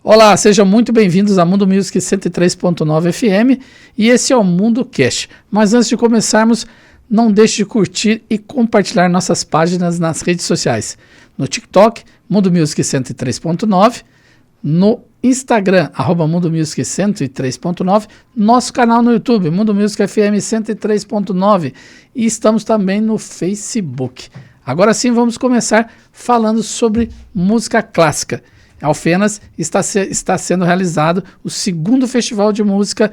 Olá, sejam muito bem-vindos a Mundo Music 103.9 FM e esse é o Mundo Cast. Mas antes de começarmos, não deixe de curtir e compartilhar nossas páginas nas redes sociais. No TikTok, Mundo Music 103.9, no Instagram, @Mundo Music 103.9, nosso canal no YouTube, Mundo Music FM 103.9 e estamos também no Facebook. Agora sim, vamos começar falando sobre música clássica. Em Alfenas está sendo realizado o segundo festival de música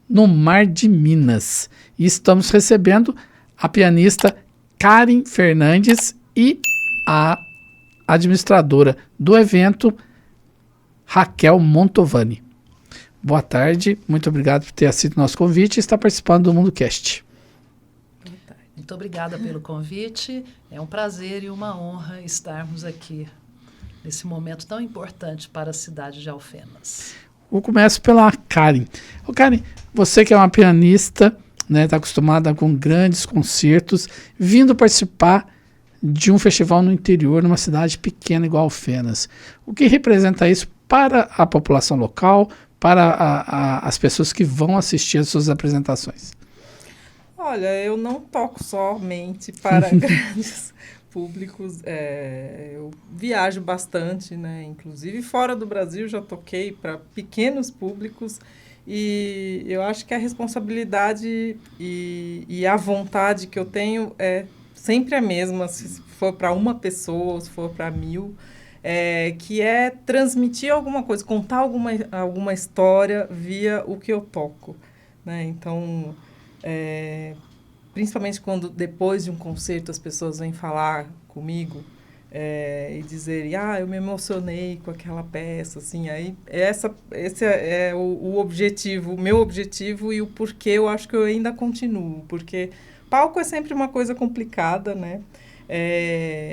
no Mar de Minas. E estamos recebendo a pianista Karen Fernandes e a administradora do evento, Raquel Montovani. Boa tarde, muito obrigado por ter aceito o nosso convite e estar participando do Mundo Cast. Muito obrigada pelo convite, é um prazer e uma honra estarmos aqui nesse momento tão importante para a cidade de Alfenas. Eu começo pela Karen. Karen, você que é uma pianista, né, está acostumada com grandes concertos, vindo participar de um festival no interior, numa cidade pequena igual Alfenas. O que representa isso para a população local, para as pessoas que vão assistir às suas apresentações? Olha, eu não toco somente para grandes públicos, eu viajo bastante, né? Inclusive fora do Brasil já toquei para pequenos públicos e eu acho que a responsabilidade e a vontade que eu tenho é sempre a mesma, se for para uma pessoa ou se for para 1000, que é transmitir alguma coisa, contar alguma história via o que eu toco, né? Então, principalmente quando depois de um concerto as pessoas vêm falar comigo e dizerem, eu me emocionei com aquela peça, assim, aí esse é o objetivo, o meu objetivo e o porquê eu acho que eu ainda continuo, porque palco é sempre uma coisa complicada, né?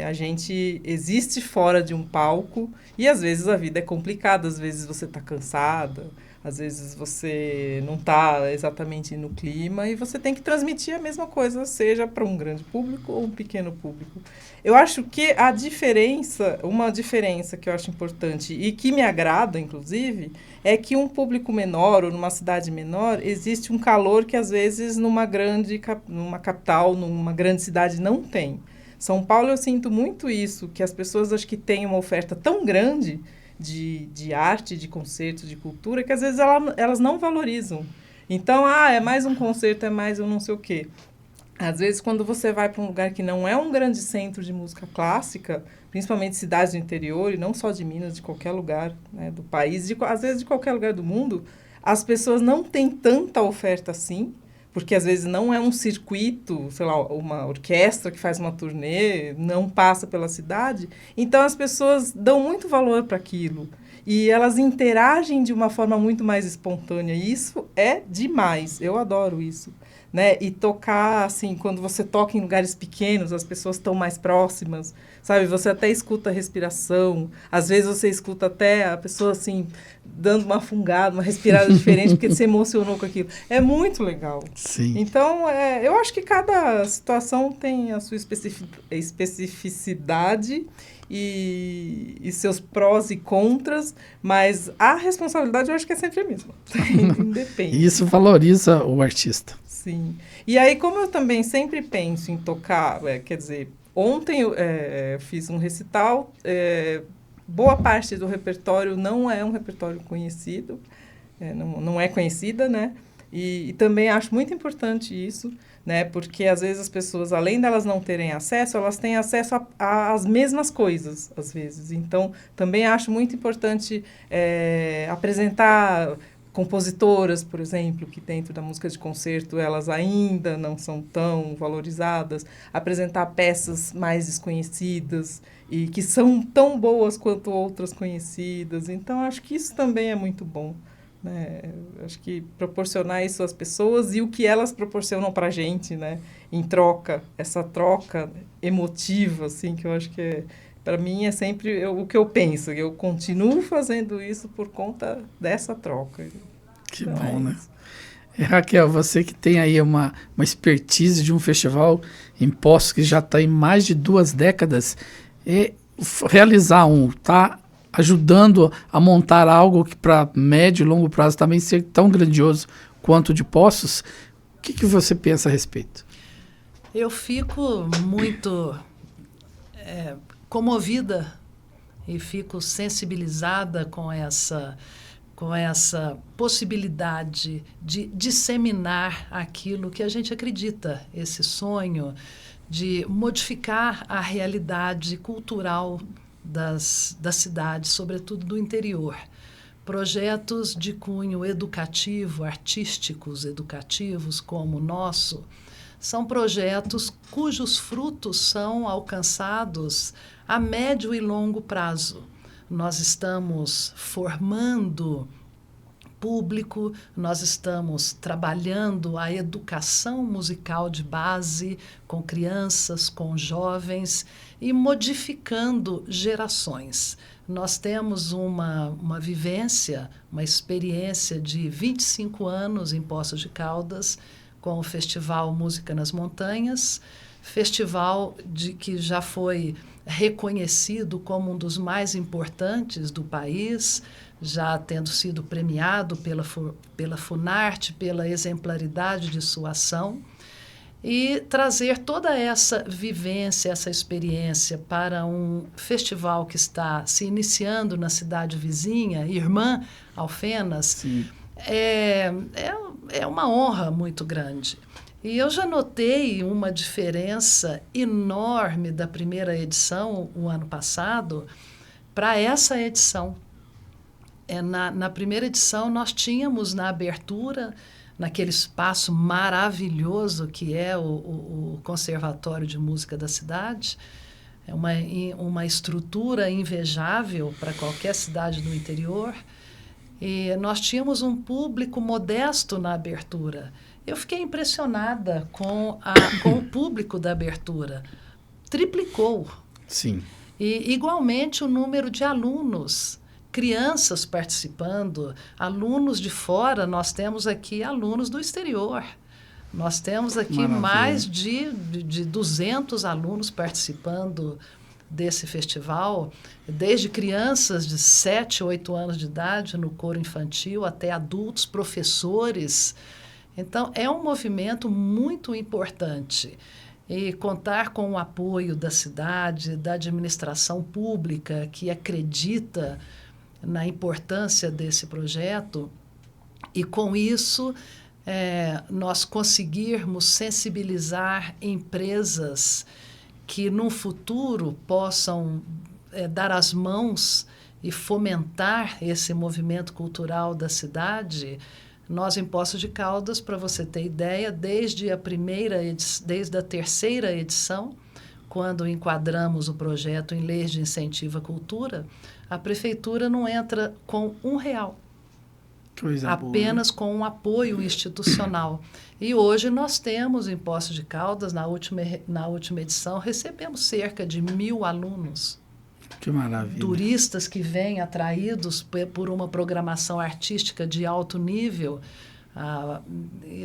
A gente existe fora de um palco e às vezes a vida é complicada, às vezes você está cansada, às vezes você não está exatamente no clima e você tem que transmitir a mesma coisa, seja para um grande público ou um pequeno público. Eu acho que uma diferença que eu acho importante e que me agrada, inclusive, é que um público menor ou numa cidade menor existe um calor que às vezes numa capital, numa grande cidade não tem. São Paulo eu sinto muito isso, que as pessoas acho que têm uma oferta tão grande de arte, de concerto, de cultura, que às vezes elas não valorizam. Então, é mais um concerto, é mais um não sei o quê. Às vezes, quando você vai para um lugar que não é um grande centro de música clássica, principalmente cidades do interior, e não só de Minas, de qualquer lugar, né, do país, às vezes de qualquer lugar do mundo, as pessoas não têm tanta oferta assim, porque às vezes não é um circuito, sei lá, uma orquestra que faz uma turnê, não passa pela cidade. Então, as pessoas dão muito valor para aquilo. E elas interagem de uma forma muito mais espontânea. E isso é demais. Eu adoro isso. Né? E tocar, assim, quando você toca em lugares pequenos, as pessoas estão mais próximas, sabe? Você até escuta a respiração. Às vezes você escuta até a pessoa, assim, dando uma fungada, uma respirada diferente, porque se emocionou com aquilo. É muito legal. Sim. Então, eu acho que cada situação tem a sua especificidade e seus prós e contras, mas a responsabilidade eu acho que é sempre a mesma. Independe. Isso valoriza o artista. Sim. E aí, como eu também sempre penso em tocar, quer dizer, ontem eu fiz um recital, boa parte do repertório não é um repertório conhecido, não é conhecida, né? E também acho muito importante isso, né? Porque às vezes as pessoas, além delas não terem acesso, elas têm acesso às mesmas coisas, às vezes. Então, também acho muito importante apresentar compositoras, por exemplo, que dentro da música de concerto elas ainda não são tão valorizadas, apresentar peças mais desconhecidas e que são tão boas quanto outras conhecidas. Então, acho que isso também é muito bom, né? Acho que proporcionar isso às pessoas e o que elas proporcionam para a gente, né? Em troca, essa troca emotiva, assim, que eu acho que para mim é sempre o que eu penso. Eu continuo fazendo isso por conta dessa troca. Que então, bom, né? Raquel, você que tem aí uma expertise de um festival em Poços que já está em mais de 2 décadas, realizar tá ajudando a montar algo que para médio e longo prazo também ser tão grandioso quanto o de Poços. O que você pensa a respeito? Eu fico muito comovida e fico sensibilizada com essa possibilidade de disseminar aquilo que a gente acredita, esse sonho de modificar a realidade cultural das cidades, sobretudo do interior. Projetos de cunho educativo, artísticos, educativos, como o nosso, são projetos cujos frutos são alcançados a médio e longo prazo. Nós estamos formando público, nós estamos trabalhando a educação musical de base com crianças, com jovens e modificando gerações. Nós temos uma vivência, uma experiência de 25 anos em Poços de Caldas, com o Festival Música nas Montanhas, festival que já foi reconhecido como um dos mais importantes do país, já tendo sido premiado pela Funarte, pela exemplaridade de sua ação, e trazer toda essa vivência, essa experiência para um festival que está se iniciando na cidade vizinha, irmã Alfenas. Sim. É uma honra muito grande. E eu já notei uma diferença enorme da primeira edição, o ano passado, para essa edição. Na primeira edição, nós tínhamos na abertura, naquele espaço maravilhoso que é o Conservatório de Música da cidade, é uma estrutura invejável para qualquer cidade do interior, e nós tínhamos um público modesto na abertura. Eu fiquei impressionada com o público da abertura. Triplicou. Sim. E, igualmente, o número de alunos, crianças participando, alunos de fora. Nós temos aqui alunos do exterior. Nós temos aqui Maravilha. Mais de 200 alunos participando desse festival, desde crianças de 7, 8 anos de idade no coro infantil, até adultos, professores. Então, é um movimento muito importante. E contar com o apoio da cidade, da administração pública, que acredita na importância desse projeto, e com isso nós conseguirmos sensibilizar empresas que no futuro possam dar as mãos e fomentar esse movimento cultural da cidade. Nós, em Poços de Caldas, para você ter ideia, desde a terceira edição, quando enquadramos o projeto em leis de incentivo à cultura, a prefeitura não entra com R$1. Coisa apenas boa, né? Com um apoio institucional. E hoje nós temos, em Poços de Caldas, na última edição, recebemos cerca de 1.000 alunos. Que maravilha. Turistas que vêm atraídos por uma programação artística de alto nível,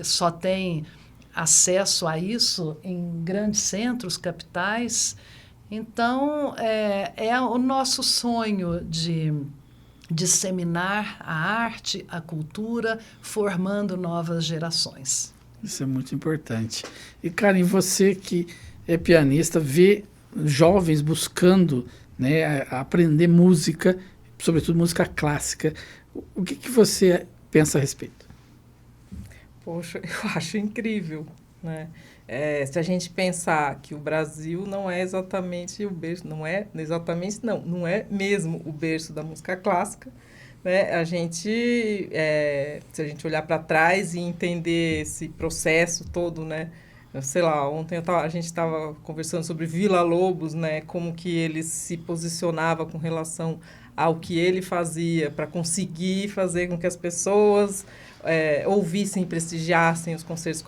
só tem acesso a isso em grandes centros, capitais. Então, é o nosso sonho de disseminar a arte, a cultura, formando novas gerações. Isso é muito importante. E, Karen, você que é pianista, vê jovens buscando, né, aprender música, sobretudo música clássica. O que você pensa a respeito? Poxa, eu acho incrível, né? Se a gente pensar que o Brasil não é exatamente o berço, não é mesmo o berço da música clássica, né? Se a gente olhar para trás e entender esse processo todo, né? Sei lá, ontem a gente estava conversando sobre Villa-Lobos, né? Como que ele se posicionava com relação ao que ele fazia para conseguir fazer com que as pessoas ouvissem e prestigiassem os concertos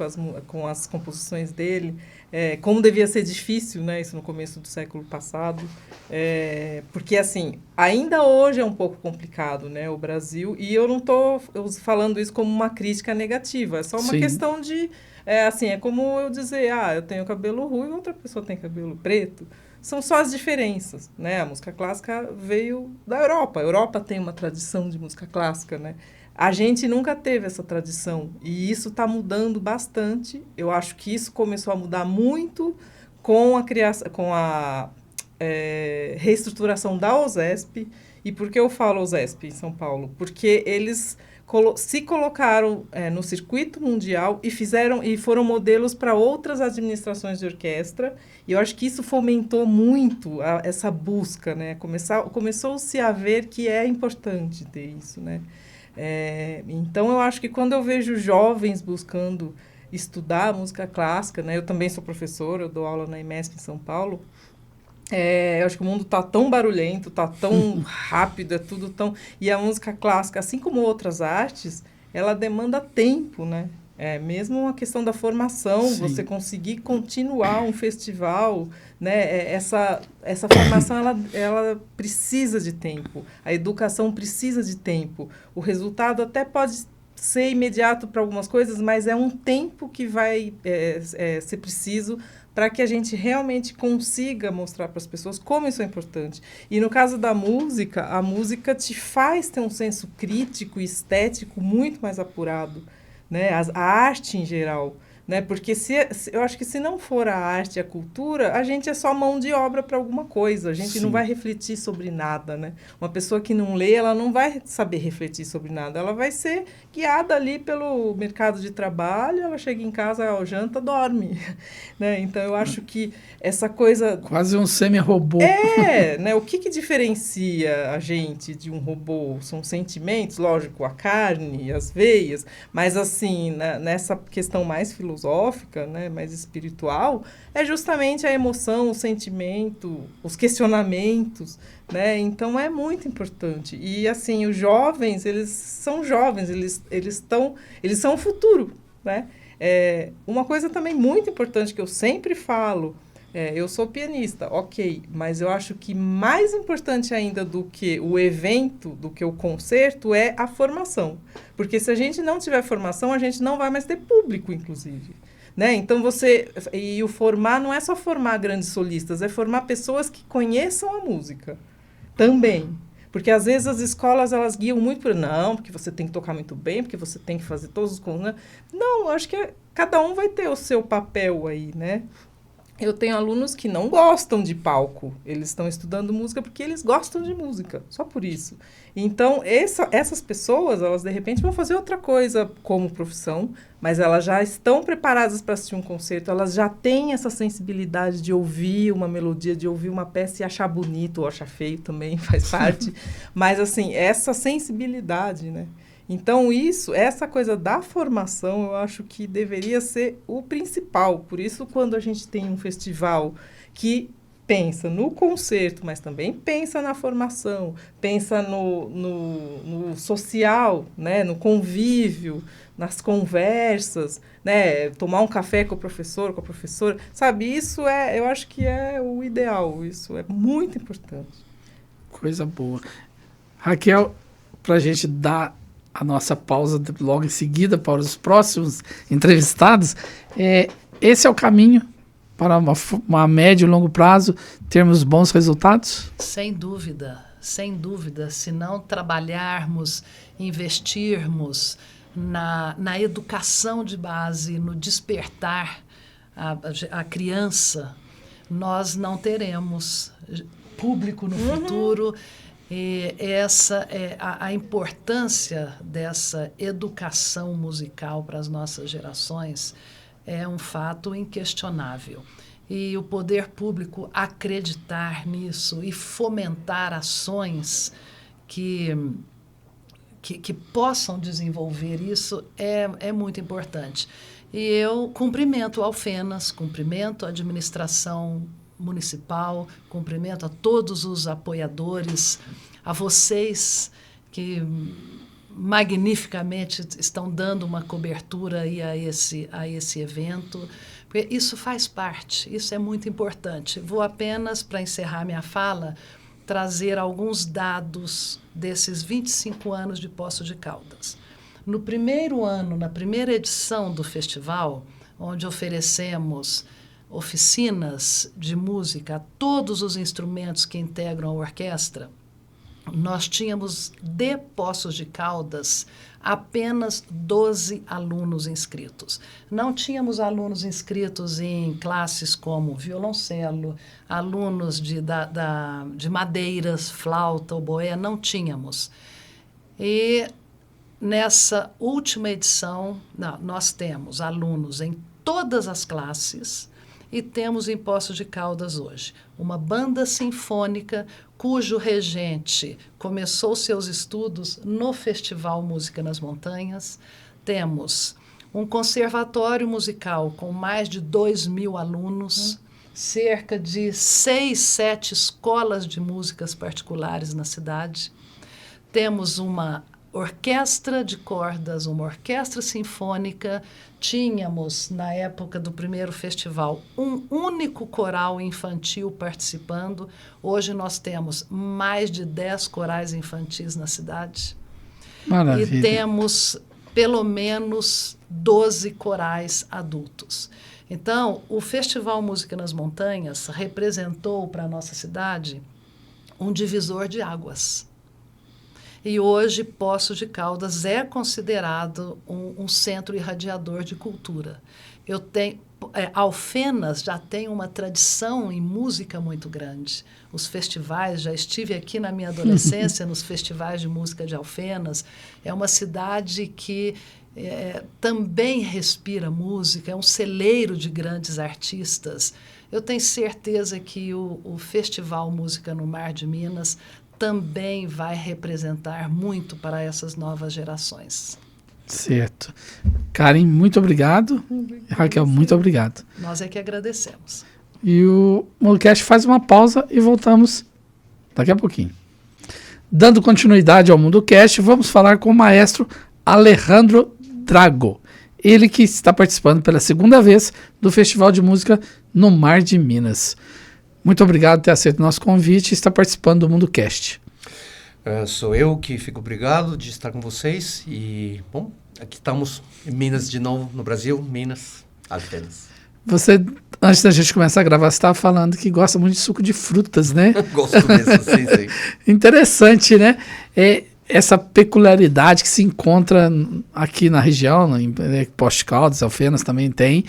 com as composições dele. Como devia ser difícil, né? Isso no começo do século passado. Porque, assim, ainda hoje é um pouco complicado, né? O Brasil, e eu não estou falando isso como uma crítica negativa, é só uma Sim. questão de... é como eu dizer, eu tenho cabelo ruivo, outra pessoa tem cabelo preto, são só as diferenças, né? A música clássica veio da Europa. A Europa tem uma tradição de música clássica, né? A gente nunca teve essa tradição e isso está mudando bastante. Eu acho que isso começou a mudar muito com a criação, com a reestruturação da OSESP. E por que eu falo OSESP em São Paulo? Porque eles se colocaram no circuito mundial e foram modelos para outras administrações de orquestra. E eu acho que isso fomentou muito essa busca, né? Começou-se a ver que é importante ter isso, né? Então, eu acho que quando eu vejo jovens buscando estudar música clássica, né? Eu também sou professora, eu dou aula na IMESP em São Paulo. Eu acho que o mundo está tão barulhento, está tão rápido, é tudo tão... E a música clássica, assim como outras artes, ela demanda tempo, né? Mesmo uma questão da formação, Sim. Você conseguir continuar um festival, né? Essa formação, ela precisa de tempo. A educação precisa de tempo. O resultado até pode ser imediato para algumas coisas, mas é um tempo que vai ser preciso para que a gente realmente consiga mostrar para as pessoas como isso é importante. E no caso da música, a música te faz ter um senso crítico e estético muito mais apurado, né? A arte em geral, né? Porque eu acho que se não for a arte e a cultura, a gente é só mão de obra para alguma coisa. A gente Sim. não vai refletir sobre nada, né? Uma pessoa que não lê, ela não vai saber refletir sobre nada. Ela vai ser guiada ali pelo mercado de trabalho, ela chega em casa, janta, dorme, né? Então, eu acho que essa coisa... Quase um semi-robô. né? O que diferencia a gente de um robô? São sentimentos, lógico, a carne, as veias, mas, assim, nessa questão mais filosófica, né? Mais espiritual, é justamente a emoção, o sentimento, os questionamentos, né? Então, é muito importante. E, assim, os jovens, eles são jovens, eles são o futuro, né? Uma coisa também muito importante que eu sempre falo, eu sou pianista, ok, mas eu acho que mais importante ainda do que o evento, do que o concerto, é a formação. Porque se a gente não tiver formação, a gente não vai mais ter público, inclusive. Né? Então, e o formar não é só formar grandes solistas, é formar pessoas que conheçam a música também. Porque, às vezes, as escolas, elas guiam muito porque você tem que tocar muito bem, porque você tem que fazer todos os... Não, eu acho que cada um vai ter o seu papel aí, né? Eu tenho alunos que não gostam de palco. Eles estão estudando música porque eles gostam de música, só por isso. Então, essas pessoas, elas, de repente, vão fazer outra coisa como profissão, mas elas já estão preparadas para assistir um concerto, elas já têm essa sensibilidade de ouvir uma melodia, de ouvir uma peça e achar bonito ou achar feio também, faz parte. Mas, assim, essa sensibilidade, né? Então, essa coisa da formação, eu acho que deveria ser o principal. Por isso, quando a gente tem um festival que pensa no concerto, mas também pensa na formação, pensa no social, né? No convívio, nas conversas, né? Tomar um café com o professor, com a professora, sabe? Eu acho que é o ideal, isso é muito importante. Coisa boa. Raquel, para a gente dar a nossa pausa logo em seguida para os próximos entrevistados, esse é o caminho para uma médio e longo prazo termos bons resultados? Sem dúvida, sem dúvida. Se não trabalharmos, investirmos na educação de base, no despertar a criança, nós não teremos público no futuro. E essa é a importância dessa educação musical para as nossas gerações é um fato inquestionável. E o poder público acreditar nisso e fomentar ações que possam desenvolver isso é muito importante. E eu cumprimento a Alfenas, cumprimento a administração municipal, cumprimento a todos os apoiadores, a vocês que magnificamente estão dando uma cobertura aí a esse evento, porque isso faz parte, isso é muito importante. Vou apenas, para encerrar minha fala, trazer alguns dados desses 25 anos de Poços de Caldas. No primeiro ano, na primeira edição do festival, onde oferecemos oficinas de música a todos os instrumentos que integram a orquestra, nós tínhamos de Poços de Caldas apenas 12 alunos inscritos. Não tínhamos alunos inscritos em classes como violoncelo, alunos de madeiras, flauta, oboé, não tínhamos. E nessa última edição, nós temos alunos em todas as classes e temos em Poços de Caldas hoje uma banda sinfônica cujo regente começou seus estudos no Festival Música nas Montanhas. Temos um conservatório musical com mais de 2.000 alunos, cerca de 6, 7 escolas de músicas particulares na cidade. Temos uma orquestra de cordas, uma orquestra sinfônica. Tínhamos, na época do primeiro festival, um único coral infantil participando. Hoje nós temos mais de 10 corais infantis na cidade. Maravilha. E temos pelo menos 12 corais adultos. Então, o Festival Música nas Montanhas representou para a nossa cidade um divisor de águas. E hoje, Poços de Caldas é considerado um centro irradiador de cultura. Alfenas já tem uma tradição em música muito grande. Os festivais, já estive aqui na minha adolescência, nos festivais de música de Alfenas. É uma cidade que também respira música, é um celeiro de grandes artistas. Eu tenho certeza que o Festival Música no Mar de Minas também vai representar muito para essas novas gerações. Certo. Karen, muito obrigado. Raquel, muito obrigado. Nós é que agradecemos. E o MundoCast faz uma pausa e voltamos daqui a pouquinho. Dando continuidade ao MundoCast, vamos falar com o maestro Alejandro Drago. Ele que está participando pela segunda vez do Festival de Música no Mar de Minas. Muito obrigado por ter aceito o nosso convite e estar participando do MundoCast. Sou eu que fico obrigado de estar com vocês e, bom, aqui estamos em Minas de novo, no Brasil, Minas, Alfenas. Você, antes da gente começar a gravar, você estava falando que gosta muito de suco de frutas, né? Gosto mesmo, sim. Interessante, né? Essa peculiaridade que se encontra aqui na região, em Poços de Caldas, Alfenas também tem,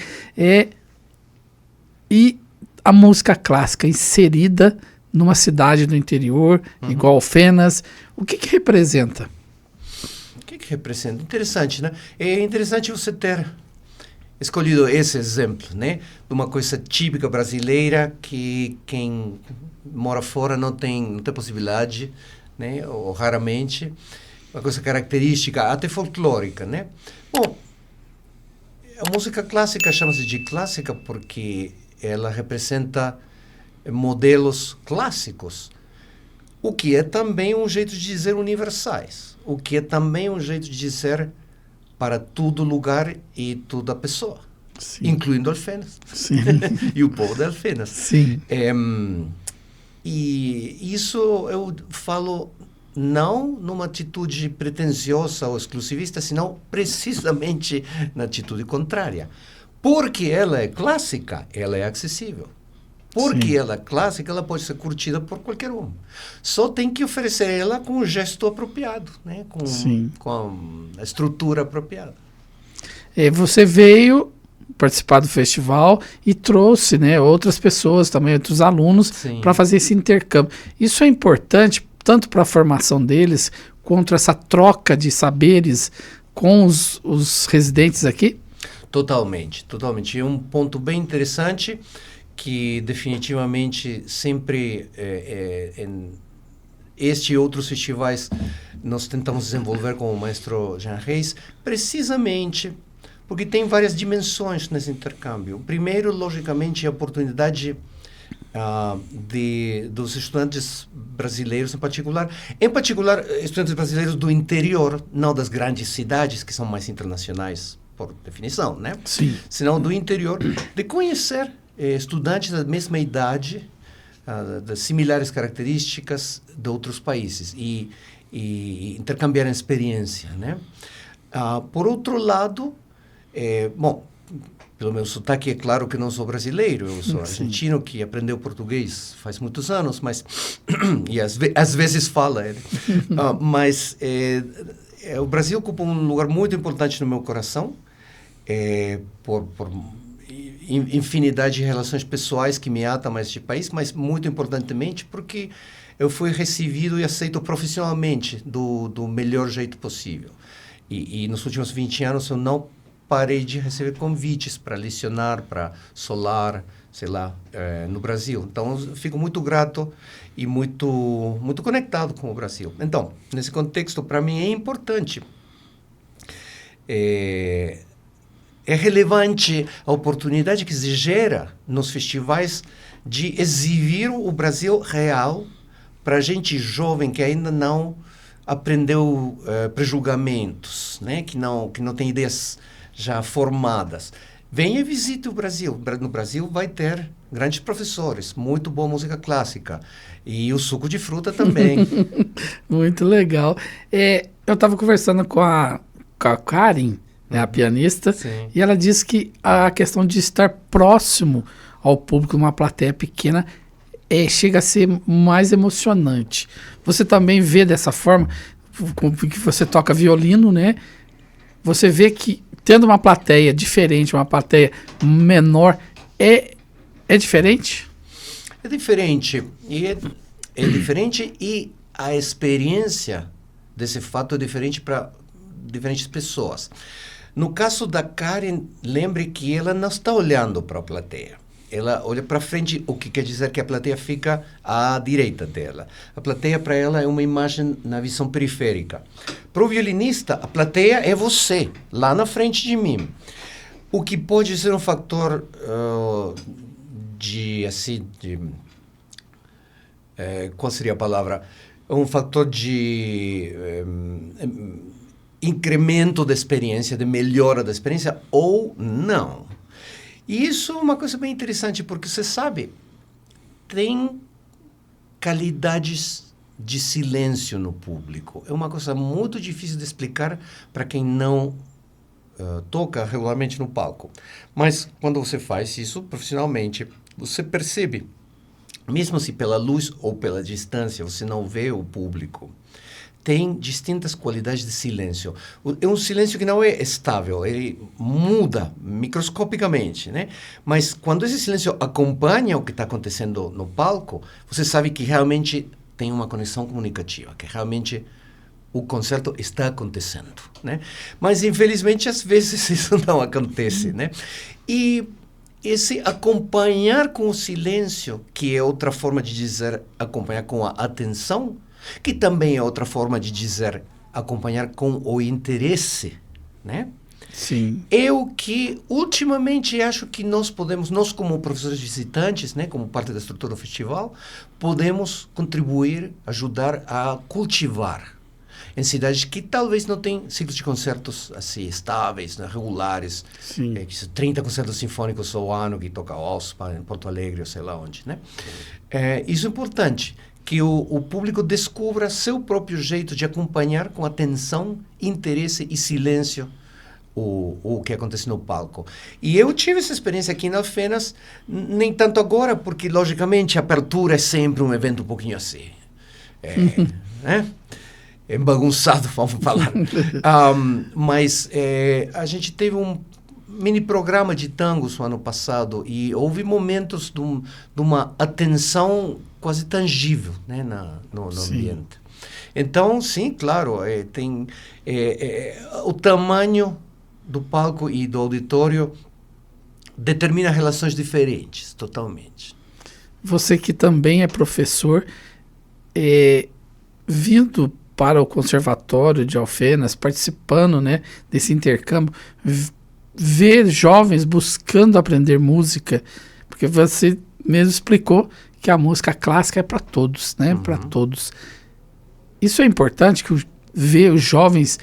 e a música clássica inserida numa cidade do interior, igual Alfenas, o que representa? O que representa? Interessante, né? É interessante você ter escolhido esse exemplo, né? De uma coisa típica brasileira que quem mora fora não tem possibilidade, né? Ou raramente, uma coisa característica, até folclórica, né? Bom, a música clássica chama-se de clássica porque ela representa modelos clássicos, o que é também um jeito de dizer universais, o que é também um jeito de dizer para todo lugar e toda pessoa, sim, incluindo Alfenas, sim, e o povo de Alfenas. Sim. E isso eu falo não numa atitude pretensiosa ou exclusivista, senão precisamente na atitude contrária. Porque ela é clássica, ela é acessível. Porque ela é clássica, ela pode ser curtida por qualquer um. Só tem que oferecer ela com o gesto apropriado, né? Com a estrutura apropriada. Você veio participar do festival e trouxe, né, outras pessoas também, outros alunos, para fazer esse intercâmbio. Isso é importante tanto para a formação deles, quanto essa troca de saberes com os residentes aqui? Totalmente. É um ponto bem interessante que definitivamente sempre em este e outros festivais nós tentamos desenvolver com o maestro Jean Reis, precisamente porque tem várias dimensões nesse intercâmbio. Primeiro, logicamente, a oportunidade dos estudantes brasileiros em particular, estudantes brasileiros do interior, não das grandes cidades que são mais internacionais, por definição, né? Sim. Senão do interior, de conhecer estudantes da mesma idade, das similares características de outros países e intercambiar experiência, né? Por outro lado, pelo meu sotaque, é claro que não sou brasileiro, eu sou Sim. argentino que aprendeu português faz muitos anos, mas e às vezes fala. Mas o Brasil ocupa um lugar muito importante no meu coração, por infinidade de relações pessoais que me atam a este país, mas muito importantemente porque eu fui recebido e aceito profissionalmente do melhor jeito possível. E nos últimos 20 anos eu não parei de receber convites para lecionar, para solar, sei lá, no Brasil. Então, eu fico muito grato e muito conectado com o Brasil. Então, nesse contexto, para mim é importante. É relevante a oportunidade que se gera nos festivais de exibir o Brasil real para gente jovem que ainda não aprendeu pré-julgamentos, né? que não tem ideias já formadas. Venha e visite o Brasil. No Brasil vai ter grandes professores, muito boa música clássica. E o suco de fruta também. Muito legal. Eu estava conversando com a Karen, né, a pianista, Sim. e ela disse que a questão de estar próximo ao público numa plateia pequena chega a ser mais emocionante. Você também vê dessa forma, que você toca violino, né? Você vê que tendo uma plateia diferente, uma plateia menor, é diferente? É diferente. É diferente e a experiência desse fato é diferente para diferentes pessoas. No caso da Karen, lembre que ela não está olhando para a plateia. Ela olha para frente, o que quer dizer que a plateia fica à direita dela. A plateia, para ela, é uma imagem na visão periférica. Para o violinista, a plateia é você, lá na frente de mim. O que pode ser um fator qual seria a palavra? Um fator de incremento da experiência, de melhora da experiência, ou não. E isso é uma coisa bem interessante, porque você sabe, tem qualidades de silêncio no público. É uma coisa muito difícil de explicar para quem não toca regularmente no palco. Mas quando você faz isso profissionalmente, você percebe, mesmo se pela luz ou pela distância você não vê o público, tem distintas qualidades de silêncio. É um silêncio que não é estável, ele muda microscopicamente, né? Mas quando esse silêncio acompanha o que está acontecendo no palco, você sabe que realmente tem uma conexão comunicativa, que realmente o concerto está acontecendo, né? Mas, infelizmente, às vezes isso não acontece, né? E esse acompanhar com o silêncio, que é outra forma de dizer acompanhar com a atenção, que também é outra forma de dizer acompanhar com o interesse, né? Sim. É o que, ultimamente, acho que nós como professores visitantes, né, como parte da estrutura do festival, podemos contribuir, ajudar a cultivar em cidades que talvez não tenham ciclos de concertos assim estáveis, né, regulares. Sim. 30 concertos sinfônicos ao ano que toca a OSPA em Porto Alegre ou sei lá onde, né? Isso é importante, que o público descubra seu próprio jeito de acompanhar com atenção, interesse e silêncio o que acontece no palco. E eu tive essa experiência aqui na Alfenas, nem tanto agora, porque, logicamente, a abertura é sempre um evento um pouquinho assim. Né? É bagunçado, vamos falar. Mas a gente teve um mini programa de tangos no ano passado e houve momentos de uma atenção quase tangível, né, no ambiente. Então, sim, claro, tem o tamanho do palco e do auditório determina relações diferentes, totalmente. Você que também é professor, vindo para o Conservatório de Alfenas, participando, né, desse intercâmbio, ver jovens buscando aprender música, porque você mesmo explicou que a música clássica é para todos, né, para todos. Isso é importante, ver os jovens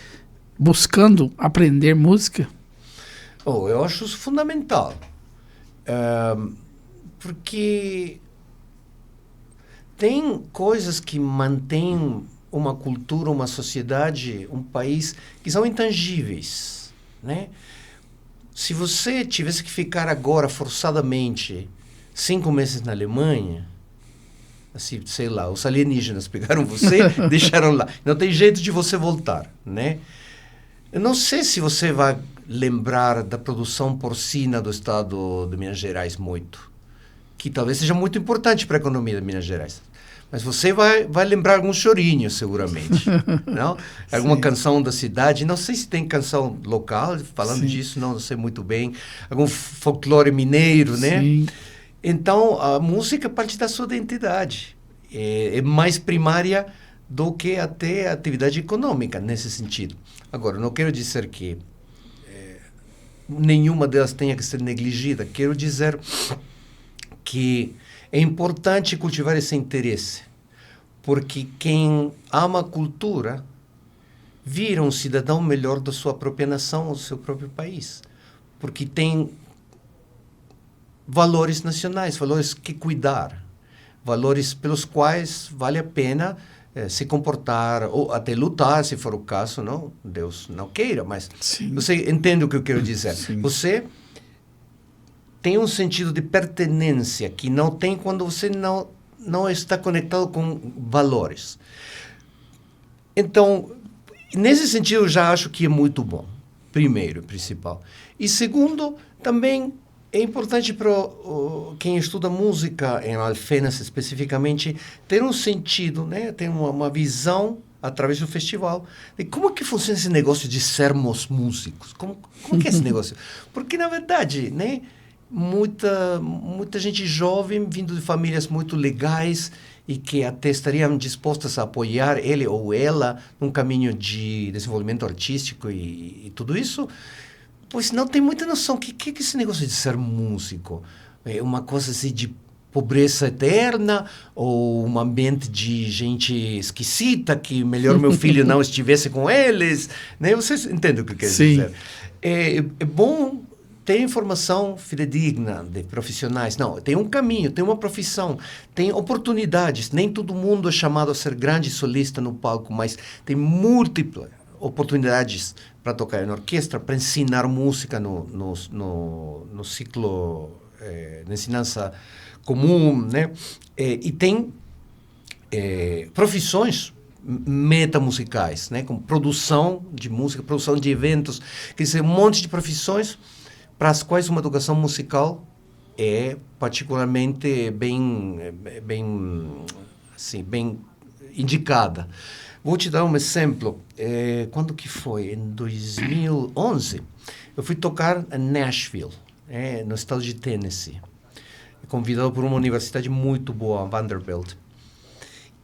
buscando aprender música? Eu acho isso fundamental, porque tem coisas que mantêm uma cultura, uma sociedade, um país, que são intangíveis, né? se você tivesse que ficar agora forçadamente 5 meses na Alemanha, assim, sei lá, os alienígenas pegaram você, deixaram lá. Não tem jeito de você voltar, né? Eu não sei se você vai lembrar da produção porcina do estado de Minas Gerais muito, que talvez seja muito importante para a economia de Minas Gerais. Mas você vai lembrar algum chorinho, seguramente. Não? Alguma canção da cidade. Não sei se tem canção local falando disso, não sei muito bem. Algum folclore mineiro, né? Sim. Então, a música é parte da sua identidade. É mais primária do que até a atividade econômica, nesse sentido. Agora, não quero dizer que nenhuma delas tenha que ser negligida. Quero dizer que é importante cultivar esse interesse, porque quem ama a cultura vira um cidadão melhor da sua própria nação ou do seu próprio país, porque tem valores nacionais, valores que cuidar, valores pelos quais vale a pena se comportar ou até lutar, se for o caso, não? Deus não queira, mas você entende o que eu quero dizer. Sim. Você tem um sentido de pertenência que não tem quando você não está conectado com valores. Então, nesse sentido, eu já acho que é muito bom, primeiro, principal. E segundo, também é importante para quem estuda música, em Alfenas especificamente, ter um sentido, né? Ter uma visão, através do festival, de como é que funciona esse negócio de sermos músicos. Como que é esse negócio? Porque, na verdade, né? Muita gente jovem, vindo de famílias muito legais e que até estariam dispostas a apoiar ele ou ela num caminho de desenvolvimento artístico e tudo isso, pois não tem muita noção. O que é esse negócio de ser músico? É uma coisa assim de pobreza eterna ou um ambiente de gente esquisita que melhor meu filho não estivesse com eles? Né? Vocês entendem o que eu quero dizer? É bom ter informação fidedigna de profissionais. Não, tem um caminho, tem uma profissão, tem oportunidades. Nem todo mundo é chamado a ser grande solista no palco, mas tem múltiplas oportunidades para tocar em orquestra, para ensinar música no ciclo de ensinança comum, né? E tem profissões metamusicais, né? Como produção de música, produção de eventos, quer dizer, um monte de profissões para as quais uma educação musical é particularmente bem indicada. Vou te dar um exemplo. Quando que foi? Em 2011, eu fui tocar em Nashville, no estado de Tennessee, convidado por uma universidade muito boa, Vanderbilt.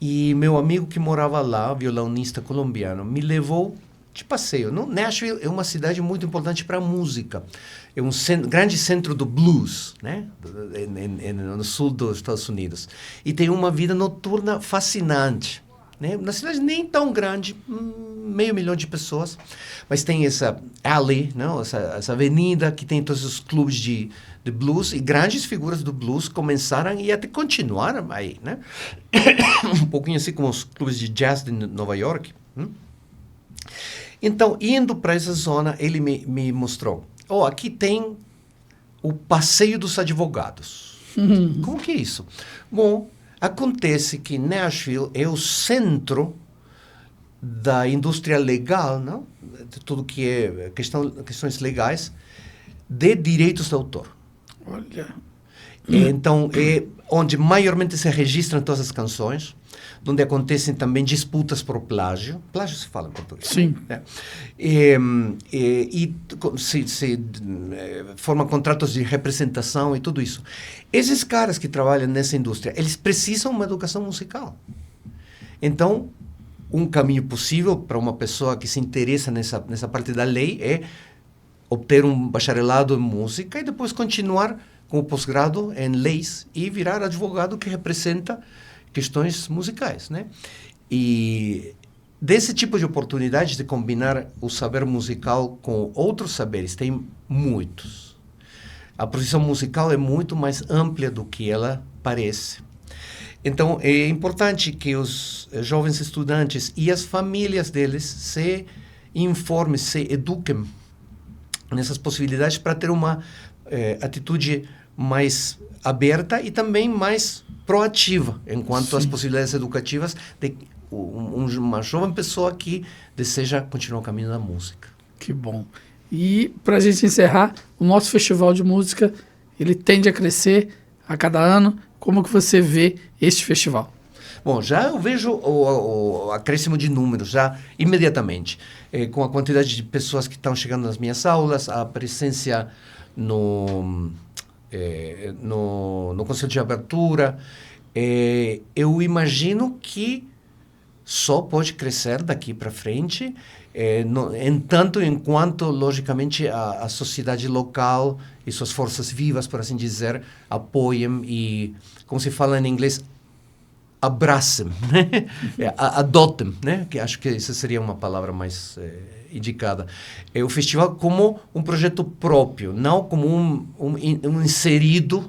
E meu amigo que morava lá, violonista colombiano, me levou de passeio. Nashville é uma cidade muito importante para a música. É um grande centro do blues, né? No sul dos Estados Unidos. E tem uma vida noturna fascinante. Né? Uma cidade nem tão grande, 500.000 de pessoas, mas tem essa alley, não? Essa avenida que tem todos os clubes de blues, e grandes figuras do blues começaram e até continuaram aí, né? Um pouquinho assim como os clubes de jazz de Nova York. Então, indo para essa zona, ele me mostrou, aqui tem o Passeio dos Advogados. Como que é isso? Bom, acontece que Nashville é o centro da indústria legal, não? De tudo que é questões legais, de direitos de autor. Olha. Então, é onde maiormente se registram todas as canções, onde acontecem também disputas por plágio. Plágio se fala em português. Sim. Né? E se formam contratos de representação e tudo isso. Esses caras que trabalham nessa indústria, eles precisam de uma educação musical. Então, um caminho possível para uma pessoa que se interessa nessa parte da lei é obter um bacharelado em música e depois continuar com o pós-grado em leis e virar advogado que representa questões musicais, né? E desse tipo de oportunidade de combinar o saber musical com outros saberes, tem muitos. A profissão musical é muito mais ampla do que ela parece. Então, é importante que os jovens estudantes e as famílias deles se informem, se eduquem nessas possibilidades para ter uma atitude mais aberta e também mais proativa enquanto às possibilidades educativas de uma jovem pessoa que deseja continuar o caminho da música. Que bom. E para a gente encerrar, o nosso festival de música, ele tende a crescer a cada ano. Como que você vê este festival? Bom, já eu vejo o acréscimo de números, já imediatamente. Com a quantidade de pessoas que estão chegando nas minhas aulas, a presença no conselho de abertura, eu imagino que só pode crescer daqui para frente, enquanto, logicamente, a sociedade local e suas forças vivas, por assim dizer, apoiem e, como se fala em inglês, abracem, né? Adotem, né? Que acho que essa seria uma palavra mais indicada. O festival como um projeto próprio, não como um inserido,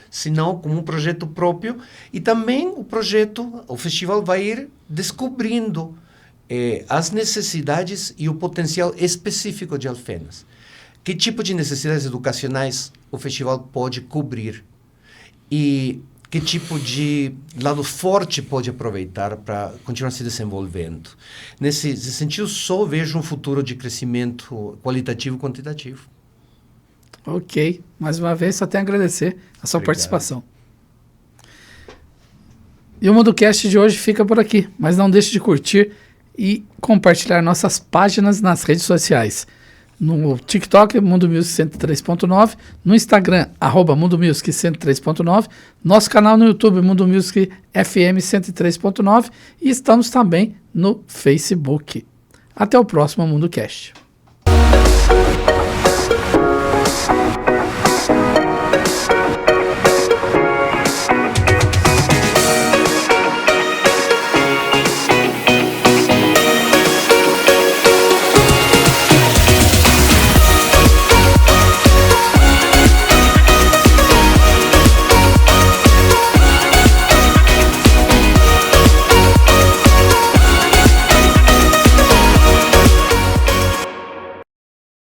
senão como um projeto próprio. E também o festival vai ir descobrindo as necessidades e o potencial específico de Alfenas. Que tipo de necessidades educacionais o festival pode cobrir? E que tipo de lado forte pode aproveitar para continuar se desenvolvendo? Nesse sentido, só vejo um futuro de crescimento qualitativo e quantitativo. Ok. Mais uma vez, só tenho a agradecer a sua participação. E o MundoCast de hoje fica por aqui, mas não deixe de curtir e compartilhar nossas páginas nas redes sociais. No TikTok, Mundo Music 103.9, no Instagram, @Mundo Music 103.9, nosso canal no YouTube, Mundo Music FM 103.9 e estamos também no Facebook. Até o próximo MundoCast.